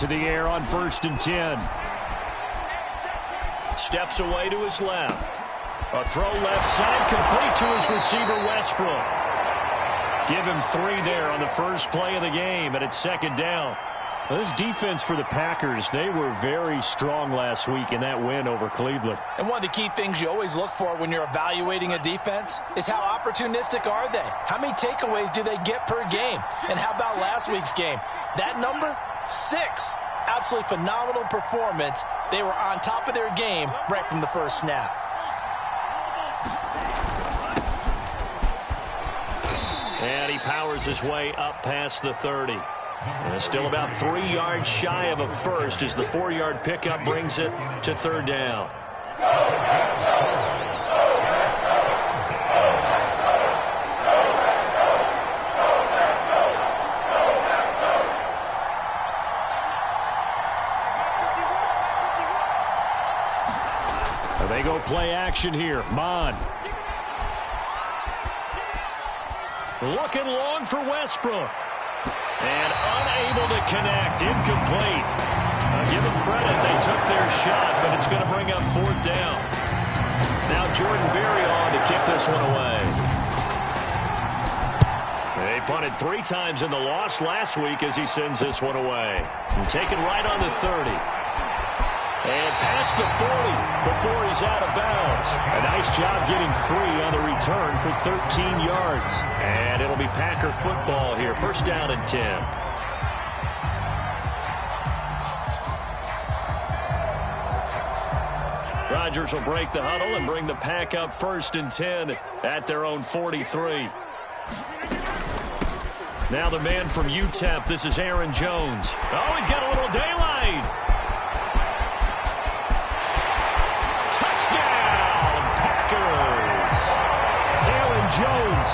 to the air on 1st and 10. Steps away to his left. A throw left side, complete to his receiver, Westbrook. Give him 3 there on the first play of the game, and it's 2nd down. Well, this defense for the Packers, they were very strong last week in that win over Cleveland. And one of the key things you always look for when you're evaluating a defense is how opportunistic are they? How many takeaways do they get per game? And how about last week's game? That number? 6. Absolutely phenomenal performance. They were on top of their game right from the first snap. And he powers his way up past the 30. And still about 3 yards shy of a first as the 4-yard pickup brings it to 3rd down. They go play action here. Mon. Looking long for Westbrook. And unable to connect. Incomplete. Give them credit. They took their shot, but it's going to bring up 4th down. Now Jordan Berry on to kick this one away. They punted 3 times in the loss last week as he sends this one away. And taken right on the 30. And past the 40 before he's out of bounds. A nice job getting free on the return for 13 yards. And it'll be Packer football here. 1st down and 10. Rodgers will break the huddle and bring the Pack up 1st and 10 at their own 43. Now the man from UTEP, this is Aaron Jones. Oh, he's got a little daylight. Touchdown, Packers. Aaron Jones,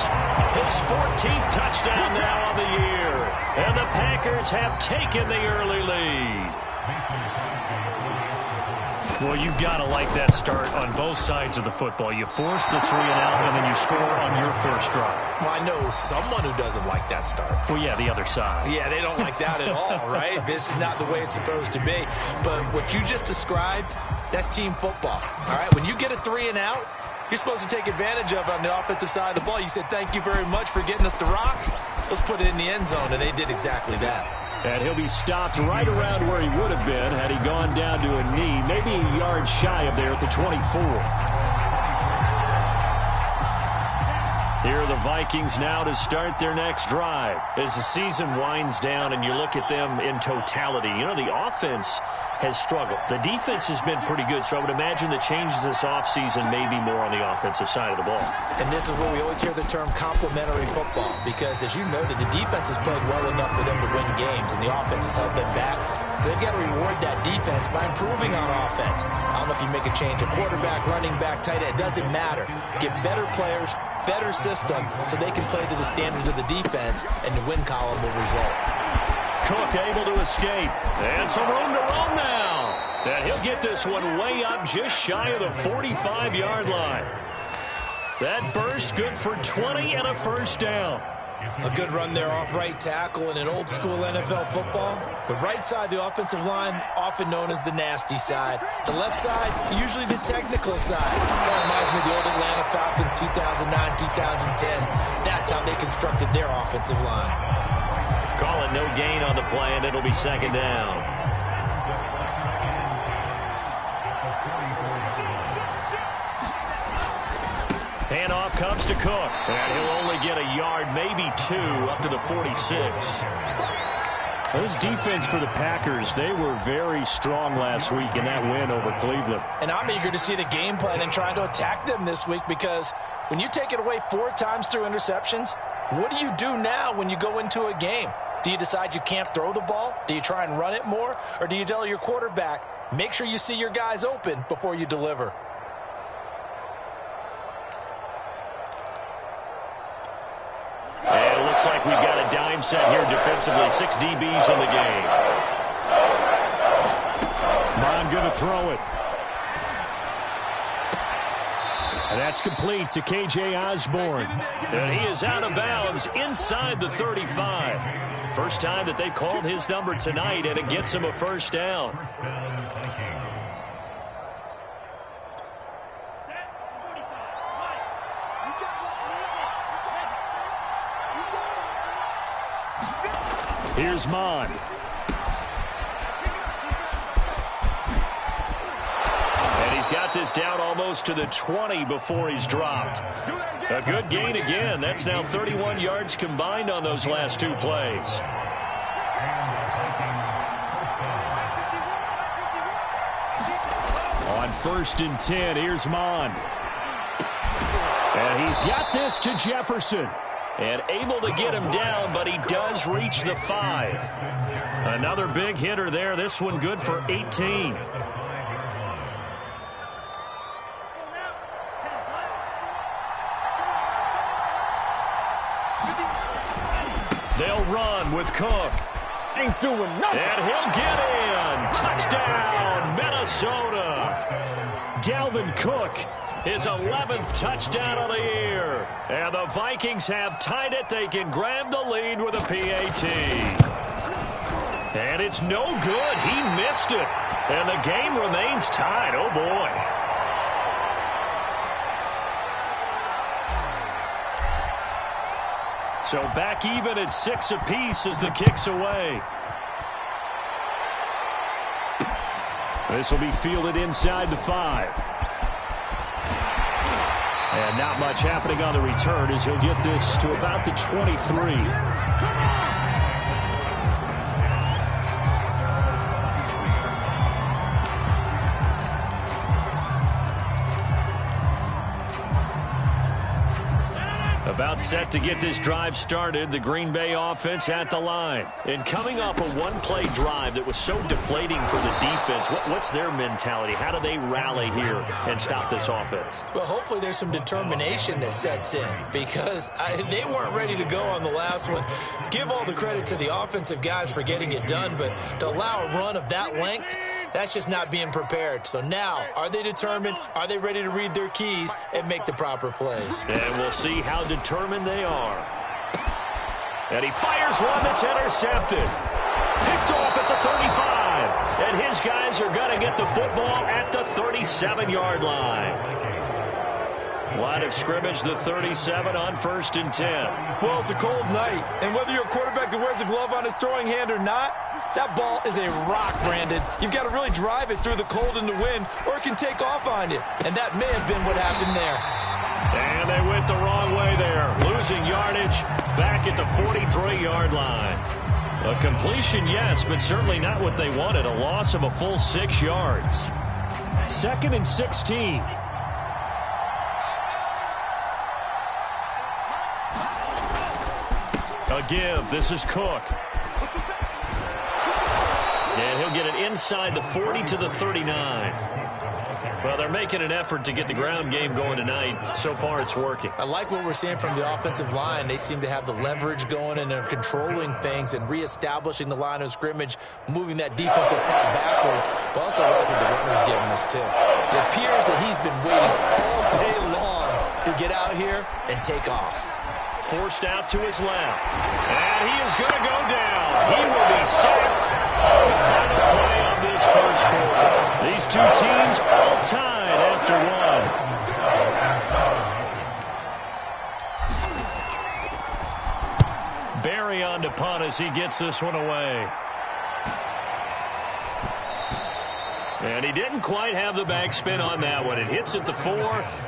his 14th touchdown now on the year. And the Packers have taken the early lead. Well, you've got to like that start on both sides of the football. You force the 3 and out, and then you score on your first drive. Well, I know someone who doesn't like that start. Well, yeah, the other side. Yeah, they don't like that at all, right? This is not the way it's supposed to be. But what you just described, that's team football, all right? When you get a 3 and out, you're supposed to take advantage of it on the offensive side of the ball. You said, thank you very much for getting us the rock. Let's put it in the end zone, and they did exactly that. And he'll be stopped right around where he would have been had he gone down to a knee, maybe a yard shy of there at the 24. Here are the Vikings now to start their next drive. As the season winds down and you look at them in totality, you know, the offense has struggled. The defense has been pretty good, so I would imagine the changes this offseason may be more on the offensive side of the ball. And this is where we always hear the term complementary football, because as you noted, the defense has played well enough for them to win games, and the offense has held them back. So they've got to reward that defense by improving on offense. I don't know if you make a change, a quarterback, running back, tight end, it doesn't matter. Get better players, better system, so they can play to the standards of the defense, and the win column will result. Cook able to escape. And some room to roam now. And he'll get this one way up just shy of the 45-yard line. That burst good for 20 and a first down. A good run there off right tackle in an old-school NFL football. The right side, the offensive line, often known as the nasty side. The left side, usually the technical side. Kind of reminds me of the old Atlanta Falcons 2009, 2010. That's how they constructed their offensive line. Call it no gain on the play, and it'll be 2nd down. Handoff comes to Cook, and he'll only get a yard, maybe 2, up to the 46. Well, this defense for the Packers, they were very strong last week in that win over Cleveland. And I'm eager to see the game plan and trying to attack them this week, because when you take it away 4 times through interceptions, what do you do now when you go into a game? Do you decide you can't throw the ball? Do you try and run it more? Or do you tell your quarterback, make sure you see your guys open before you deliver? And it looks like we've got a dime set here defensively. 6 DBs in the game. Mon going to throw it. And that's complete to K.J. Osborne. And he is out of bounds inside the 35. First time that they've called his number tonight, and it gets him a first down. Here's Mon. And he's got this down almost to the 20 before he's dropped. A good gain again. That's now 31 yards combined on those last two plays. On 1st and 10, here's Mon. And he's got this to Jefferson. And able to get him down, but he does reach the 5. Another big hitter there. This one good for 18. They'll run with Cook. Ain't doing nothing. And he'll get in. Touchdown, Minnesota. Dalvin Cook, his 11th touchdown of the year. And the Vikings have tied it. They can grab the lead with a PAT. And it's no good. He missed it. And the game remains tied. Oh, boy. So back even at 6 apiece as the kick's away. This will be fielded inside the 5. And not much happening on the return as he'll get this to about the 23. About set to get this drive started, the Green Bay offense at the line. And coming off a one-play drive that was so deflating for the defense, what's their mentality? How do they rally here and stop this offense? Well, hopefully there's some determination that sets in because they weren't ready to go on the last one. Give all the credit to the offensive guys for getting it done, but to allow a run of that length, that's just not being prepared. So now, are they determined? Are they ready to read their keys and make the proper plays? And we'll see how determined they are. And he fires one that's intercepted. Picked off at the 35. And his guys are going to get the football at the 37-yard line. Line of scrimmage, the 37 on 1st and 10. Well, it's a cold night, and whether you're a quarterback that wears a glove on his throwing hand or not, that ball is a rock, Brandon. You've got to really drive it through the cold and the wind, or it can take off on you. And that may have been what happened there. And they went the wrong way there. Losing yardage back at the 43-yard line. A completion, yes, but certainly not what they wanted. A loss of a full 6 yards. 2nd and 16. A give. This is Cook. And he'll get it inside the 40 to the 39. Well, they're making an effort to get the ground game going tonight. So far, it's working. I like what we're seeing from the offensive line. They seem to have the leverage going and they're controlling things and reestablishing the line of scrimmage, moving that defensive front backwards. But also like what the runner's giving us, too. It appears that he's been waiting all day long to get out here and take off. Forced out to his left. And he is going to go down. He will be sacked. The final play of this first quarter. These two teams all tied after one. Barry on to punt as he gets this one away. And he didn't quite have the backspin on that one. It hits at the 4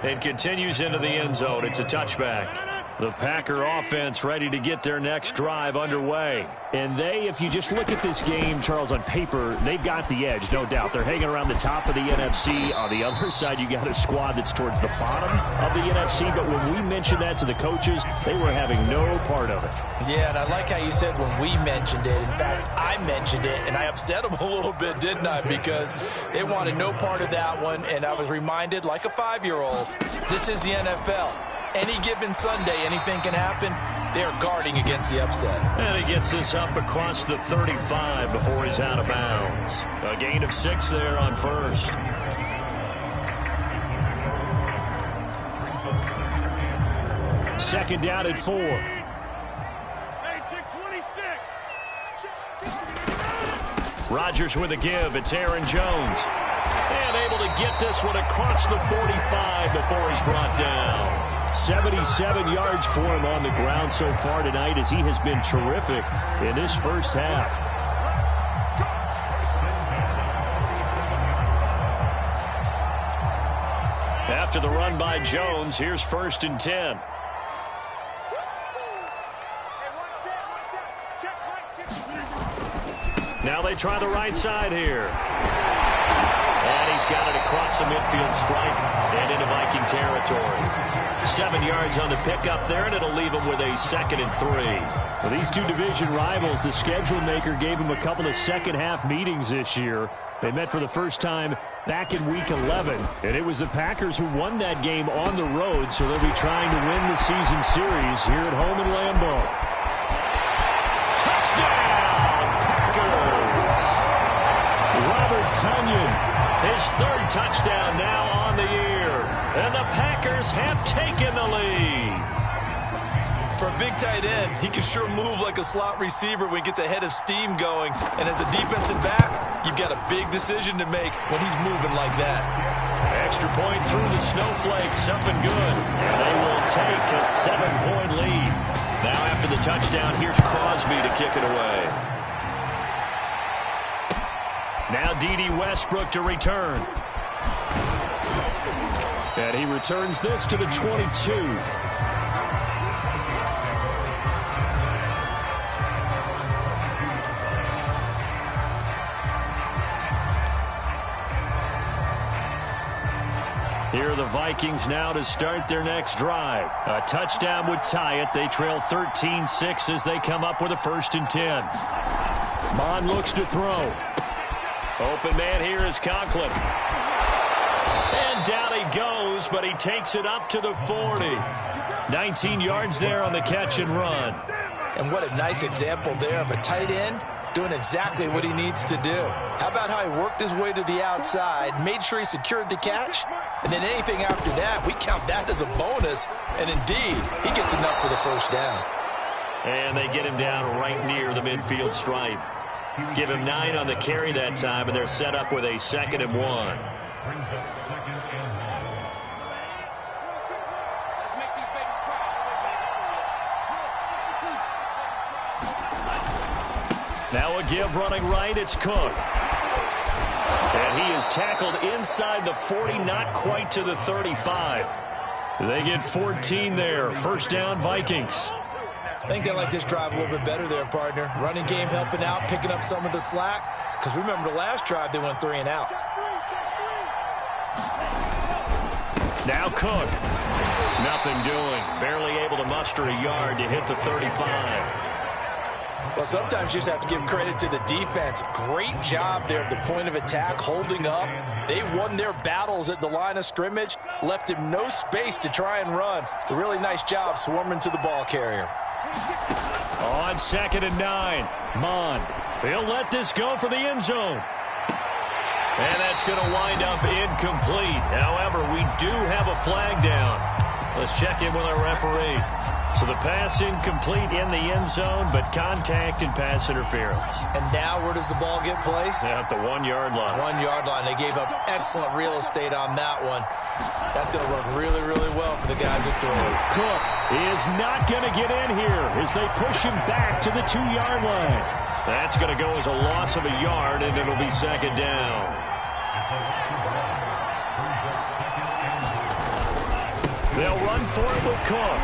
and continues into the end zone. It's a touchback. The Packer offense ready to get their next drive underway. And if you just look at this game, Charles, on paper, they've got the edge, no doubt. They're hanging around the top of the NFC. On the other side, you got a squad that's towards the bottom of the NFC. But when we mentioned that to the coaches, they were having no part of it. Yeah, and I like how you said when we mentioned it. In fact, I mentioned it, and I upset them a little bit, didn't I? Because they wanted no part of that one, and I was reminded, like a 5-year-old, this is the NFL. Any given Sunday, anything can happen. They're guarding against the upset. And he gets this up across the 35 before he's out of bounds. A gain of 6 there on 1st. Second down at 4. Hey, 26. Rodgers with a give. It's Aaron Jones. And able to get this one across the 45 before he's brought down. 77 yards for him on the ground so far tonight as he has been terrific in this first half. After the run by Jones, here's 1st and 10. Now they try the right side here. And he's got it across the midfield stripe and into Viking territory. 7 yards on the pickup there, and it'll leave him with a 2nd and 3. For these two division rivals, the schedule maker gave him a couple of second-half meetings this year. They met for the first time back in Week 11, and it was the Packers who won that game on the road, so they'll be trying to win the season series here at home in Lambeau. Touchdown, Packers! Robert Tonyan, his 3rd touchdown now on the year, and the Packers have taken the lead. For a big tight end, he can sure move like a slot receiver when he gets a head of steam going. And as a defensive back, you've got a big decision to make when he's moving like that. Extra point through the snowflakes, up and good. And they will take a 7-point lead. Now after the touchdown, here's Crosby to kick it away. Now D.D. Westbrook to return. And he returns this to the 22. Here are the Vikings now to start their next drive. A touchdown would tie it. They trail 13-6 as they come up with a 1st and 10. Mon looks to throw. Open man here is Conklin. And down he goes, but he takes it up to the 40. 19 yards there on the catch and run. And what a nice example there of a tight end doing exactly what he needs to do. How about how he worked his way to the outside, made sure he secured the catch, and then anything after that, we count that as a bonus. And indeed, he gets enough for the 1st down. And they get him down right near the midfield stripe. Give him 9 on the carry that time, and they're set up with a 2nd and 1. Now a give running right, it's Cook. And he is tackled inside the 40, not quite to the 35. They get 14 there. 1st down, Vikings. I think they like this drive a little bit better there, partner. Running game helping out, picking up some of the slack. Because remember, the last drive, they went 3 and out. Now Cook. Nothing doing. Barely able to muster a yard to hit the 35. Well, sometimes you just have to give credit to the defense. Great job there at the point of attack, holding up. They won their battles at the line of scrimmage, left him no space to try and run. A really nice job swarming to the ball carrier. On 2nd and 9, Mon. He'll let this go for the end zone. And that's going to wind up incomplete. However, we do have a flag down. Let's check in with our referee. So the pass incomplete in the end zone, but contact and pass interference. And now where does the ball get placed? At the 1-yard line. 1-yard line. They gave up excellent real estate on that one. That's going to work really, really well for the guys that throw it. Cook is not going to get in here as they push him back to the 2-yard line. That's going to go as a loss of a yard, and it'll be 2nd down. They'll run for it with Cook.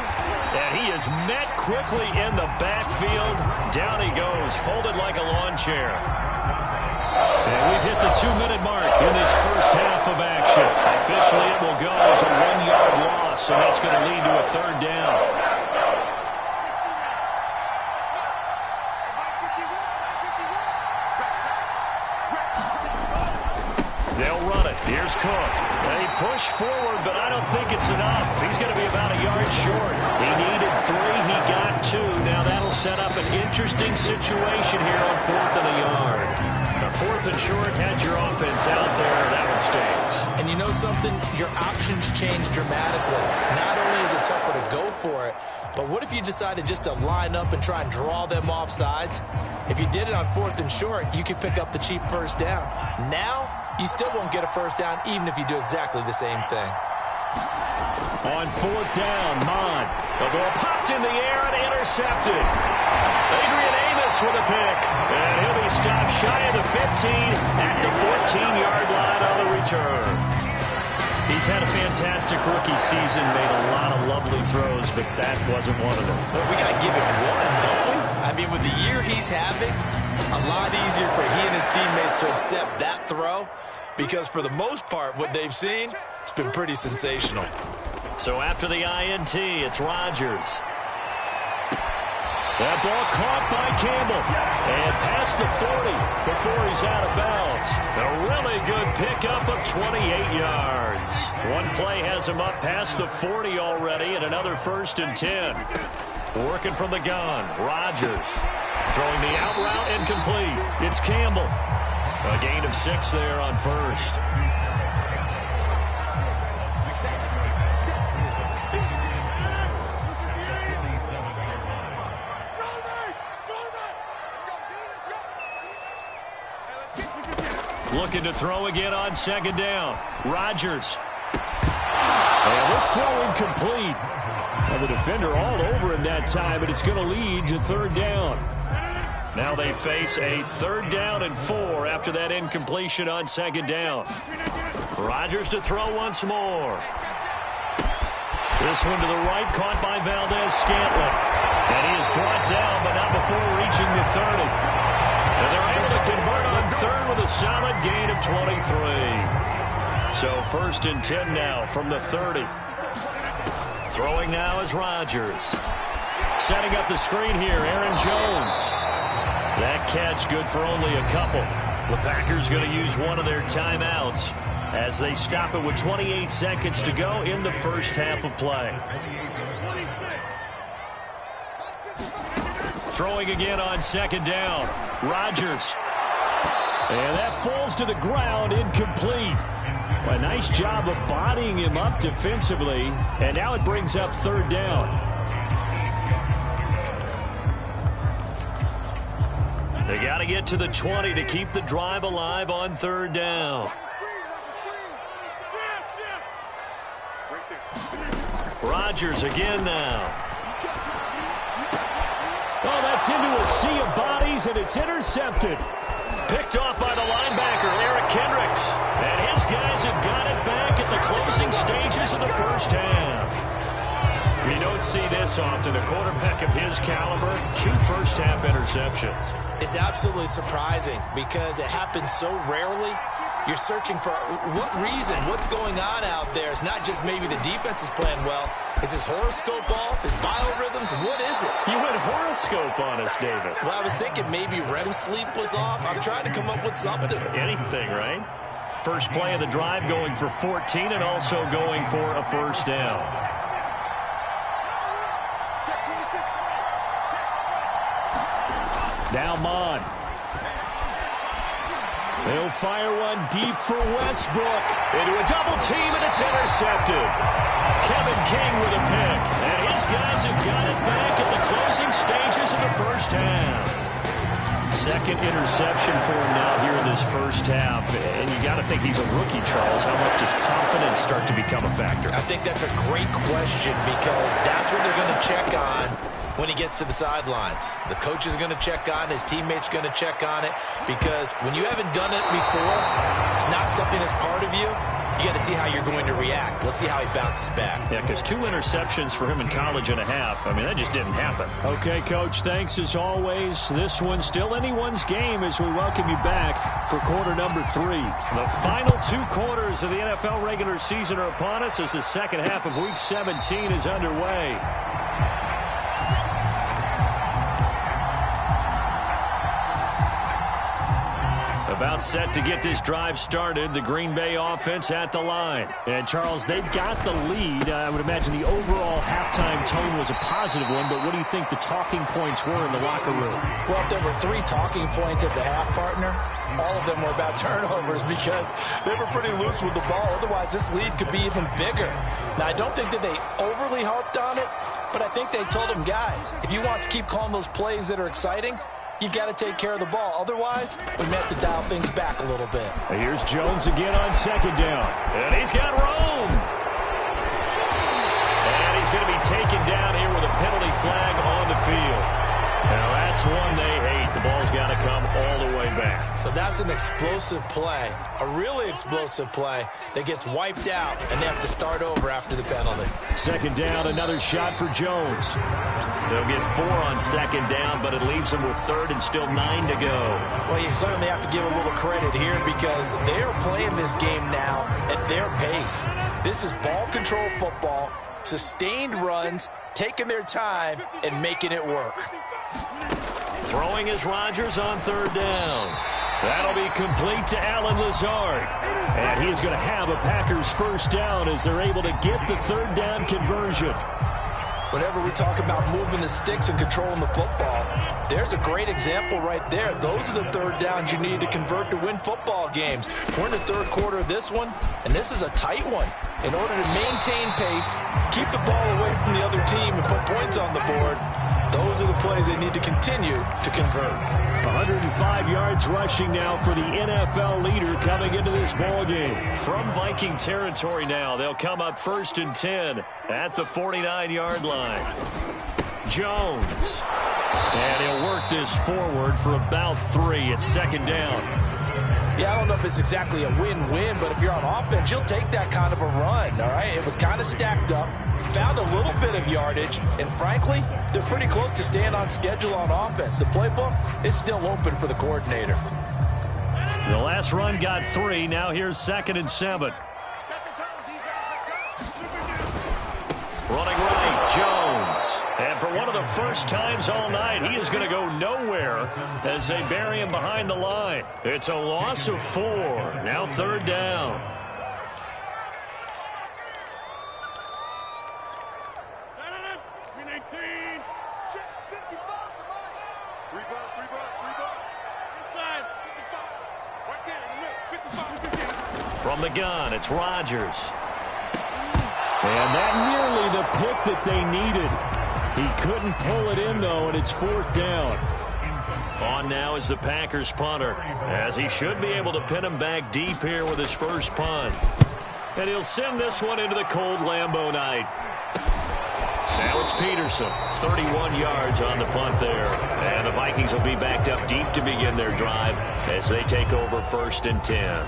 And he is met quickly in the backfield. Down he goes, folded like a lawn chair. And we've hit the 2-minute mark in this first half of action. Officially, it will go as a 1-yard loss, and that's going to lead to a 3rd down. They'll run it. Here's Cook. And he pushed forward, but I don't think it's enough. He's going to be about a yard short. He needed 3. He got 2. Now that'll set up an interesting situation here on 4th and a yard. A 4th and short had your offense out there. That one stays. And you know something? Your options change dramatically. Not only is it tougher to go for it, but what if you decided just to line up and try and draw them off sides? If you did it on 4th and short, you could pick up the cheap first down. Now, you still won't get a first down even if you do exactly the same thing. On 4th down, Mond. The ball popped in the air and intercepted. Adrian Amos with a pick. And he'll be stopped shy of the 15 at the 14-yard line on the return. He's had a fantastic rookie season, made a lot of lovely throws, but that wasn't one of them. Well, we got to give him one, don't we? I mean, with the year he's having, a lot easier for he and his teammates to accept that throw because for the most part, what they've seen, it's been pretty sensational. So after the INT, it's Rodgers. That ball caught by Campbell and past the 40 before he's out of bounds. A really good pickup of 28 yards. One play has him up past the 40 already and another 1st and 10. Working from the gun, Rodgers throwing the out route incomplete. It's Campbell. A gain of 6 there on 1st. Looking to throw again on 2nd down. Rodgers. And this throw incomplete. And the defender all over him that time, but it's going to lead to 3rd down. Now they face a 3rd down and 4 after that incompletion on 2nd down. Rodgers to throw once more. This one to the right, caught by Valdez-Scantling. And he is brought down, but not before reaching the 30. And they're able to convert on 3rd with a solid gain of 23. So 1st and 10 now from the 30. Throwing now is Rodgers. Setting up the screen here, Aaron Jones. That catch good for only a couple. The Packers going to use one of their timeouts as they stop it with 28 seconds to go in the first half of play. Throwing again on 2nd down. Rodgers. And that falls to the ground, incomplete. A nice job of bodying him up defensively. And now it brings up 3rd down. They got to get to the 20 to keep the drive alive on 3rd down. Rodgers again now. Oh, that's into a sea of bodies, and it's intercepted. Picked off by the linebacker, Eric Kendricks. And his guys have got it back at the closing stages of the first half. You don't see this often. A quarterback of his caliber, 2 first-half interceptions. It's absolutely surprising because it happens so rarely. You're searching for what reason, what's going on out there. It's not just maybe the defense is playing well. Is his horoscope off? His biorhythms? What is it? You went horoscope on us, David. Well, I was thinking maybe REM sleep was off. I'm trying to come up with something. Anything, right? First play of the drive going for 14 and also going for a 1st down. Now Mond. They'll fire one deep for Westbrook. Into a double team, and it's intercepted. Kevin King with a pick. And his guys have got it back at the closing stages of the first half. 2nd interception for him now here in this first half. And you got to think he's a rookie, Charles. How much does confidence start to become a factor? I think that's a great question because that's what they're going to check on when he gets to the sidelines. The coach is going to check on it. His teammates are going to check on it because when you haven't done it before, it's not something that's part of you. You got to see how you're going to react. Let's see how he bounces back. Yeah, because 2 interceptions for him in college and a half. I mean, that just didn't happen. Okay, Coach, thanks as always. This one's still anyone's game as we welcome you back for quarter number 3. The final 2 quarters of the NFL regular season are upon us as the second half of Week 17 is underway. About set to get this drive started. The Green Bay offense at the line. And, Charles, they've got the lead. I would imagine the overall halftime tone was a positive one, but what do you think the talking points were in the locker room? Well, if there were 3 talking points at the half, partner, all of them were about turnovers because they were pretty loose with the ball. Otherwise, this lead could be even bigger. Now, I don't think that they overly harped on it, but I think they told them, guys, if you want to keep calling those plays that are exciting, you've got to take care of the ball. Otherwise, we may have to dial things back a little bit. Here's Jones again on second down. And he's got room. And he's going to be taken down here with a penalty flag on the field. Now, that's one they hate. The ball's got to come all the way back. So that's an explosive play, a really explosive play that gets wiped out, and they have to start over after the penalty. Second down, another shot for Jones. They'll get 4 on second down, but it leaves them with third and still 9 to go. Well, you certainly have to give a little credit here because they are playing this game now at their pace. This is ball control football, sustained runs, taking their time, and making it work. Throwing is Rodgers on third down. That'll be complete to Allen Lazard. And he is going to have a Packers first down as they're able to get the third down conversion. Whenever we talk about moving the sticks and controlling the football, there's a great example right there. Those are the third downs you need to convert to win football games. We're in the third quarter of this one, and this is a tight one. In order to maintain pace, keep the ball away from the other team, and put points on the board, those are the plays they need to continue to convert. 105 yards rushing now for the NFL leader coming into this ball game. From Viking territory now, they'll come up 1st and 10 at the 49-yard line. Jones. And he'll work this forward for about 3 at second down. Yeah, I don't know if it's exactly a win-win, but if you're on offense, you'll take that kind of a run, all right? It was kind of stacked up, found a little bit of yardage, and frankly, they're pretty close to staying on schedule on offense. The playbook is still open for the coordinator. The last run got 3. Now here's 2nd and 7. Running right, Jones. And for one of the first times all night, he is going to go nowhere as they bury him behind the line. It's a loss of 4. Now third down. From the gun, it's Rodgers. And that nearly the pick that they needed. He couldn't pull it in, though, and it's 4th down. On now is the Packers punter, as he should be able to pin him back deep here with his first punt. And he'll send this one into the cold Lambeau night. Now it's Peterson, 31 yards on the punt there. And the Vikings will be backed up deep to begin their drive as they take over 1st and 10.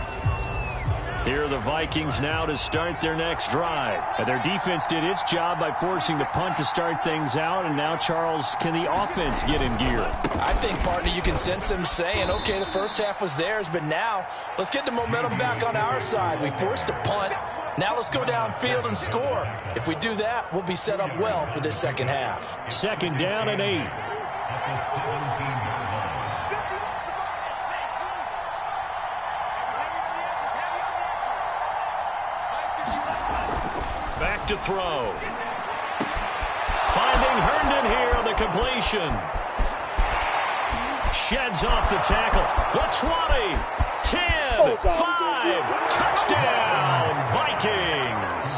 Here are the Vikings now to start their next drive. And their defense did its job by forcing the punt to start things out. And now, Charles, can the offense get in gear? I think, partner, you can sense them saying, okay, the first half was theirs, but now let's get the momentum back on our side. We forced a punt. Now let's go downfield and score. If we do that, we'll be set up well for this second half. 2nd down and 8. Back to throw. Finding Herndon here on the completion. Sheds off the tackle. The 20, 10, 5, touchdown, Vikings.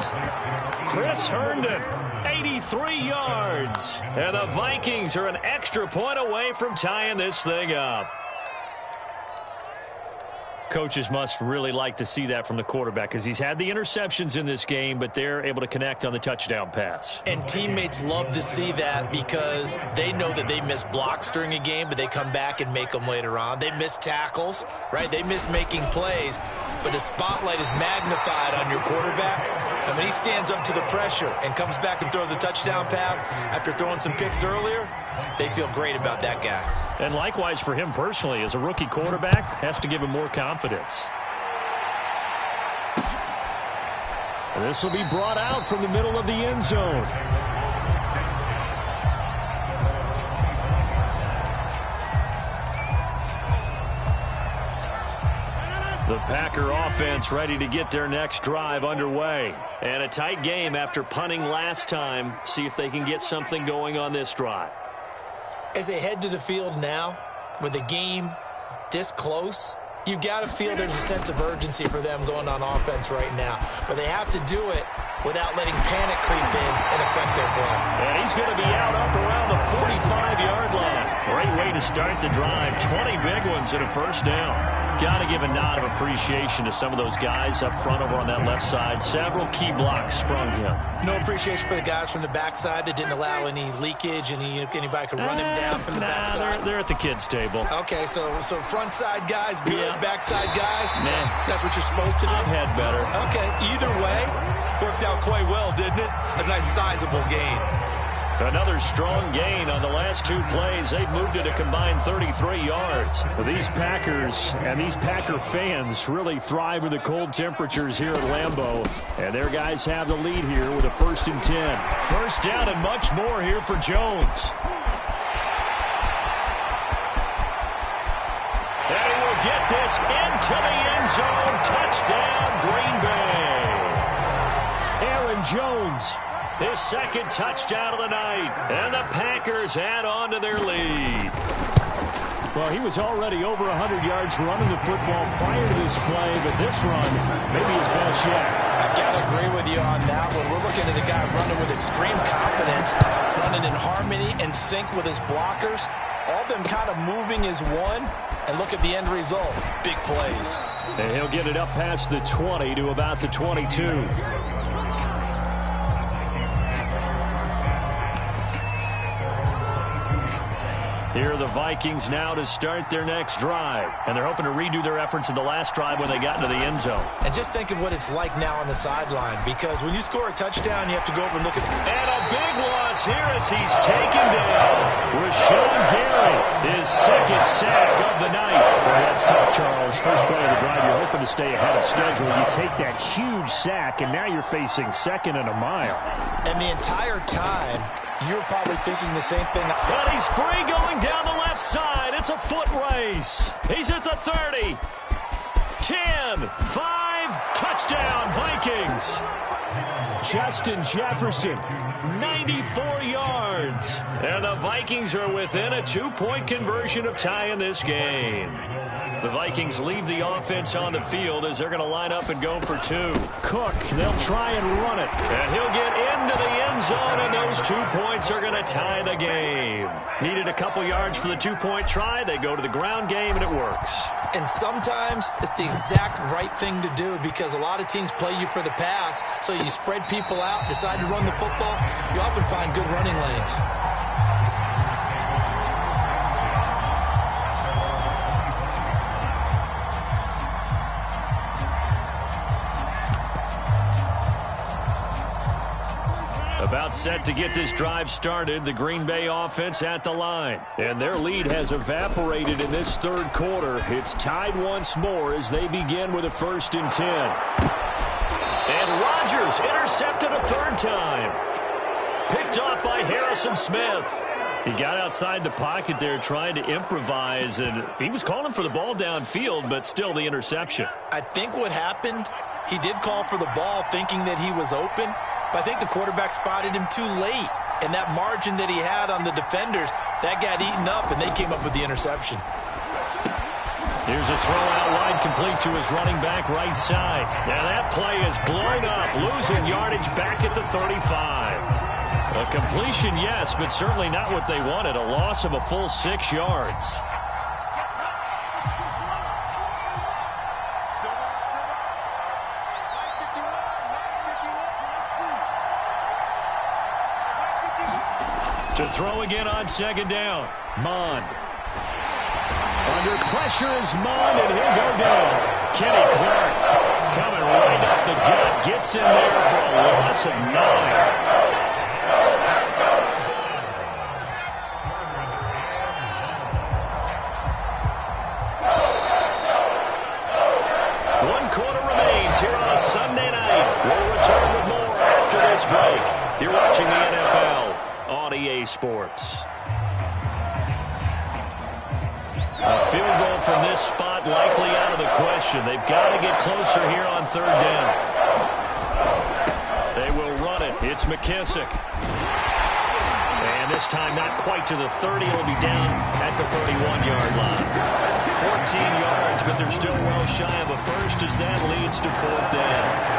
Chris Herndon, 83 yards. And the Vikings are an extra point away from tying this thing up. Coaches must really like to see that from the quarterback because he's had the interceptions in this game, but they're able to connect on the touchdown pass. And teammates love to see that because they know that they miss blocks during a game, but they come back and make them later on. They miss tackles, right? They miss making plays, but the spotlight is magnified on your quarterback. And when he stands up to the pressure and comes back and throws a touchdown pass after throwing some picks earlier, they feel great about that guy. And likewise for him personally, as a rookie quarterback, has to give him more confidence. And this will be brought out from the middle of the end zone. The Packer offense ready to get their next drive underway. And a tight game after punting last time. See if they can get something going on this drive. As they head to the field now, with the game this close, you've got to feel there's a sense of urgency for them going on offense right now. But they have to do it without letting panic creep in and affect their play. And he's going to be out up around the 45-yard line. Great way to start the drive. 20 big ones and a first down. Got to give a nod of appreciation to some of those guys up front over on that left side. Several key blocks sprung him. No appreciation for the guys from the backside that didn't allow any leakage, anybody could run him down from the backside. They're at the kids' table. Okay, so front side guys good, yeah. Backside guys, man, that's what you're supposed to do? I've had better. Okay, either way, worked out quite well, didn't it? A nice sizable gain. Another strong gain on the last two plays. They've moved it a combined 33 yards. Well, these Packers and these Packer fans really thrive in the cold temperatures here at Lambeau. And their guys have the lead here with a 1st and 10. First down and much more here for Jones. And he will get this into the end zone. Touchdown, Green Bay. Aaron Jones. His second touchdown of the night. And the Packers add on to their lead. Well, he was already over 100 yards running the football prior to this play, but this run may be his best yet. I've got to agree with you on that one. We're looking at a guy running with extreme confidence, running in harmony and sync with his blockers. All of them kind of moving as one. And look at the end result. Big plays. And he'll get it up past the 20 to about the 22. Here are the Vikings now to start their next drive. And they're hoping to redo their efforts in the last drive when they got into the end zone. And just think of what it's like now on the sideline. Because when you score a touchdown, you have to go over and look at... And a big loss here as he's taken down. Rashawn Gary, his second sack of the night. Well, that's tough, Charles. First play of the drive, you're hoping to stay ahead of schedule. You take that huge sack, and now you're facing 2nd and a mile. And the entire time... you're probably thinking the same thing. But he's free going down the left side. It's a foot race. He's at the 30. 10, 5, touchdown, Vikings. Justin Jefferson, 94 yards. And the Vikings are within a 2-point conversion of tying this game. The Vikings leave the offense on the field as they're going to line up and go for 2. Cook, they'll try and run it. And he'll get into the end zone, and those 2 points are going to tie the game. Needed a couple yards for the 2-point try. They go to the ground game, and it works. And sometimes it's the exact right thing to do because a lot of teams play you for the pass, so you spread people out, decide to run the football. You often find good running lanes. About set to get this drive started, the Green Bay offense at the line. And their lead has evaporated in this third quarter. It's tied once more as they begin with a 1st and 10. And Rodgers intercepted a 3rd time. Picked off by Harrison Smith. He got outside the pocket there trying to improvise, and he was calling for the ball downfield, but still the interception. I think what happened, he did call for the ball thinking that he was open, but I think the quarterback spotted him too late. And that margin that he had on the defenders, that got eaten up, and they came up with the interception. Here's a throw out wide complete to his running back right side. Now that play is blown up, losing yardage back at the 35. A completion, yes, but certainly not what they wanted. A loss of a full 6 yards. To throw again on 2nd down. Mond. Under pressure is Mond, and he'll go down. Kenny Clark coming right up the gut. Gets in there for a loss of 9. Here on a Sunday night. We'll return with more after this break. You're watching the NFL on EA Sports. A field goal from this spot likely out of the question. They've got to get closer here on third down. They will run it. It's McKissick. And this time not quite to the 30. It'll be down at the 31-yard line. 14 yards, but they're still well shy of a first as that leads to fourth down.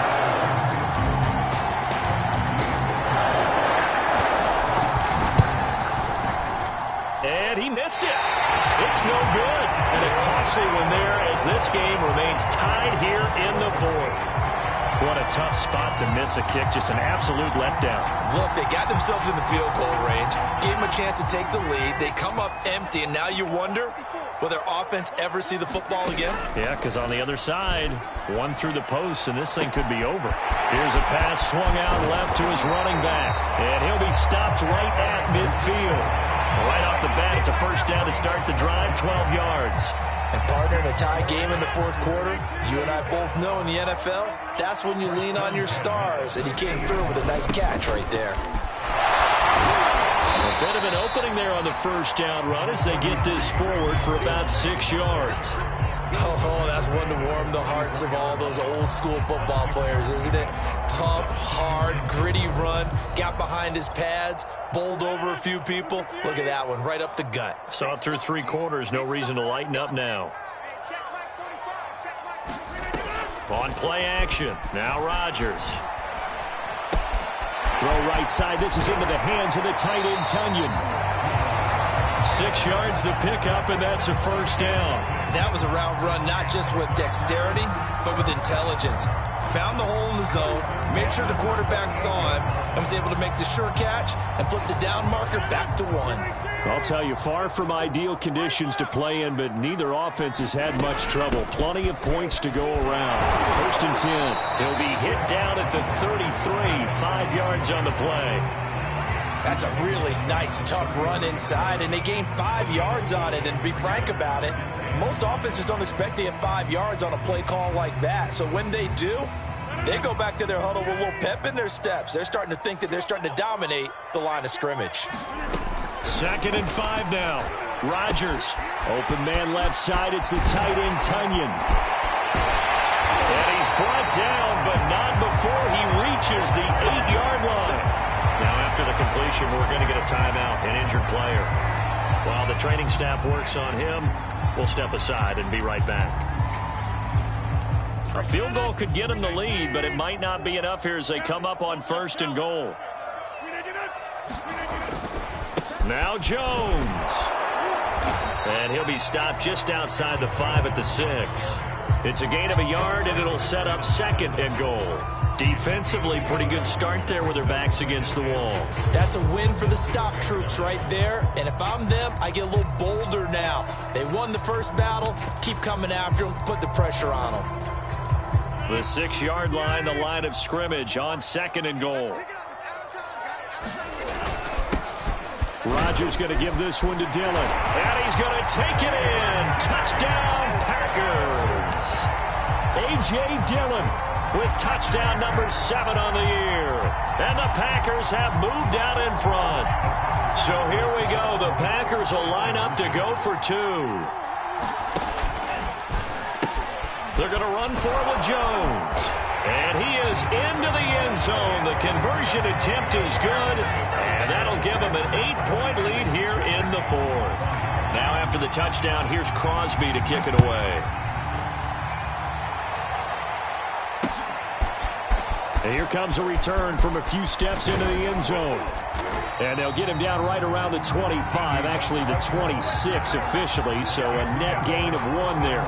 And he missed it. It's no good. And a costly one there as this game remains tied here in the fourth. What a tough spot to miss a kick. Just an absolute letdown. Look, they got themselves in the field goal range, gave them a chance to take the lead. They come up empty, and now you wonder, will their offense ever see the football again? Yeah, because on the other side, one through the post, and this thing could be over. Here's a pass swung out left to his running back, and he'll be stopped right at midfield. Right off the bat, it's a first down to start the drive, 12 yards. And partner, in a tie game in the fourth quarter, you and I both know in the NFL, that's when you lean on your stars, and he came through with a nice catch right there. A bit of an opening there on the first down run as they get this forward for about 6 yards. Oh, that's one to warm the hearts of all those old school football players, isn't it? Tough, hard, gritty run, got behind his pads, bowled over a few people. Look at that one, right up the gut. Saw it through 3 quarters, no reason to lighten up now. On play action, now Rodgers. Throw right side, this is into the hands of the tight end Tunyon. 6 yards the pickup, and that's a first down. That was a route run not just with dexterity, but with intelligence. Found the hole in the zone, made sure the quarterback saw him, and was able to make the sure catch and flip the down marker back to 1. I'll tell you, far from ideal conditions to play in, but neither offense has had much trouble. Plenty of points to go around. First and 10. He'll be hit down at the 33, 5 yards on the play. That's a really nice, tough run inside, and they gained 5 yards on it. And to be frank about it, most offenses don't expect to get 5 yards on a play call like that. So when they do, they go back to their huddle with a little pep in their steps. They're starting to think that they're starting to dominate the line of scrimmage. 2nd and 5 now. Rodgers. Open man left side. It's the tight end Tunyon. And he's brought down, but not before he reaches the 8-yard line. Now, after the completion, we're going to get a timeout, an injured player. While the training staff works on him, we'll step aside and be right back. A field goal could get him the lead, but it might not be enough here as they come up on 1st and goal. Now Jones. And he'll be stopped just outside the 5 at the 6. It's a gain of a yard, and it'll set up 2nd and goal. Defensively, pretty good start there with their backs against the wall. That's a win for the stop troops right there. And if I'm them, I get a little bolder now. They won the first battle. Keep coming after them. Put the pressure on them. The 6-yard line, the line of scrimmage on 2nd and goal. Rodgers going to give this one to Dillon. And he's going to take it in. Touchdown, Packers. A.J. Dillon with touchdown number 7 on the year. And the Packers have moved out in front. So here we go. The Packers will line up to go for 2. They're going to run for it with Jones. And he is into the end zone. The conversion attempt is good. And that'll give him an 8-point lead here in the 4th. Now after the touchdown, here's Crosby to kick it away. And here comes a return from a few steps into the end zone. And they'll get him down right around the 25, actually the 26 officially, so a net gain of 1 there.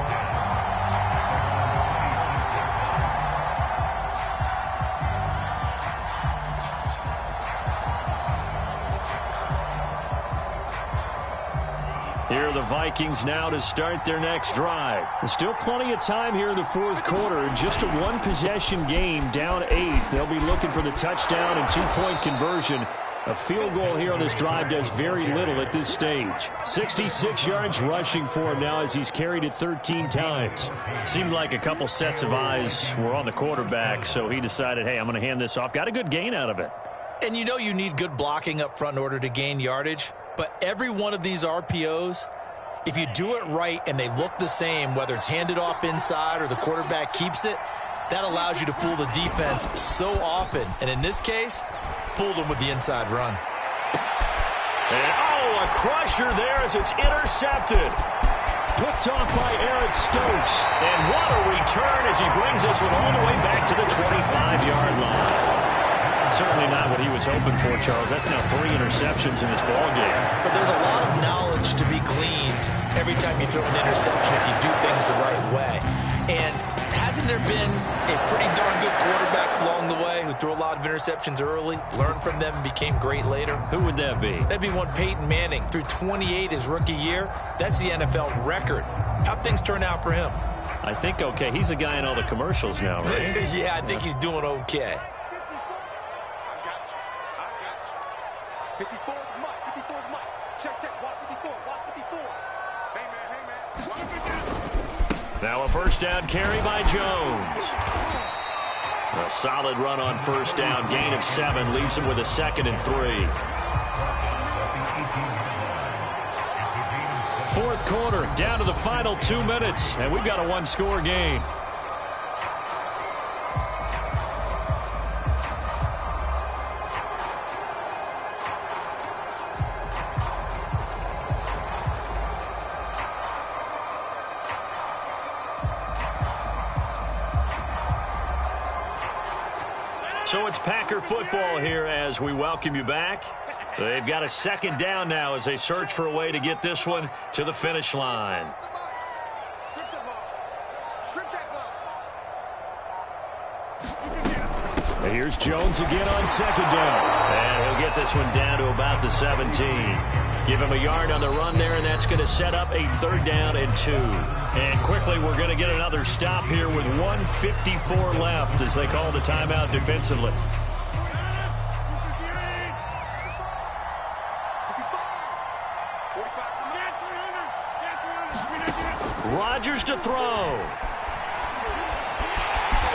Here are the Vikings now to start their next drive. There's still plenty of time here in the 4th quarter. Just a 1-possession game, down 8. They'll be looking for the touchdown and 2-point conversion. A field goal here on this drive does very little at this stage. 66 yards rushing for him now as he's carried it 13 times. Seemed like a couple sets of eyes were on the quarterback, so he decided, hey, I'm going to hand this off. Got a good gain out of it. And you know you need good blocking up front in order to gain yardage. But every one of these RPOs If you do it right and they look the same, whether it's handed off inside or the quarterback keeps it, that allows you to fool the defense so often. And in this case, fooled them with the inside run. And, a crusher there as it's intercepted. Picked off by Eric Stokes. And what a return as he brings this one all the way back to the 25-yard line. Certainly not what he was hoping for, Charles. That's now 3 interceptions in this ballgame. But there's a lot of knowledge to be gleaned every time you throw an interception if you do things the right way. And hasn't there been a pretty darn good quarterback along the way who threw a lot of interceptions early, learned from them, and became great later? Who would that be? That'd be one Peyton Manning. Threw 28 his rookie year. That's the NFL record. How'd things turn out for him? I think okay. He's a guy in all the commercials now, right? Yeah, I think he's doing okay. 54 is Mike. 54 is Mike. Check. Watch 54. Watch 54. Hey, man. Watch 54. Now a first down carry by Jones. A solid run on first down. Gain of 7 leaves him with a 2nd and 3. Fourth quarter, down to the final 2 minutes, and we've got a 1-score game. So it's Packer football here as we welcome you back. They've got a 2nd down now as they search for a way to get this one to the finish line. Strip that ball. Strip that ball. And here's Jones again on 2nd down. And he'll get this one down to about the 17. Give him a yard on the run there, and that's going to set up a 3rd down and 2. And quickly, we're going to get another stop here with 1:54 left as they call the timeout defensively. Rodgers to throw.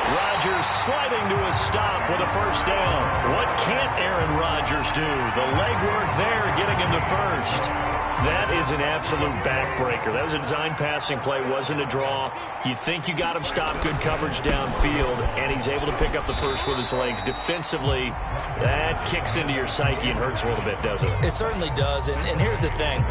Rodgers sliding to a stop with a first down. What can't Aaron Rodgers do? The legwork there getting him to first. That is an absolute backbreaker. That was a design passing play, wasn't a draw. You think you got him stopped, good coverage downfield, and he's able to pick up the first with his legs. Defensively, that kicks into your psyche and hurts a little bit, doesn't it? It certainly does, and here's the thing.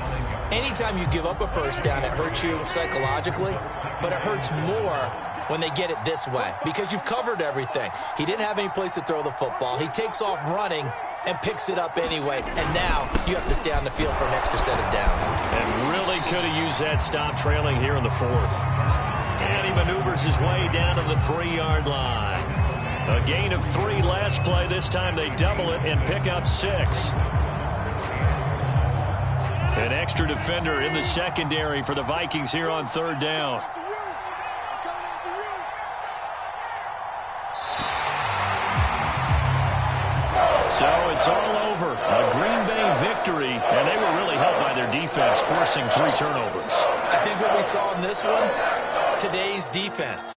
Anytime you give up a first down, it hurts you psychologically, but it hurts more when they get it this way because you've covered everything. He didn't have any place to throw the football. He takes off running and picks it up anyway, and now you have to stay on the field for an extra set of downs. And really could have used that stop trailing here in the 4th. And he maneuvers his way down to the 3-yard line. A gain of 3 last play. This time they double it and pick up 6. An extra defender in the secondary for the Vikings here on 3rd down. So it's all over. A Green Bay victory, and they were really helped by their defense, forcing 3 turnovers. I think what we saw in this one, today's defense.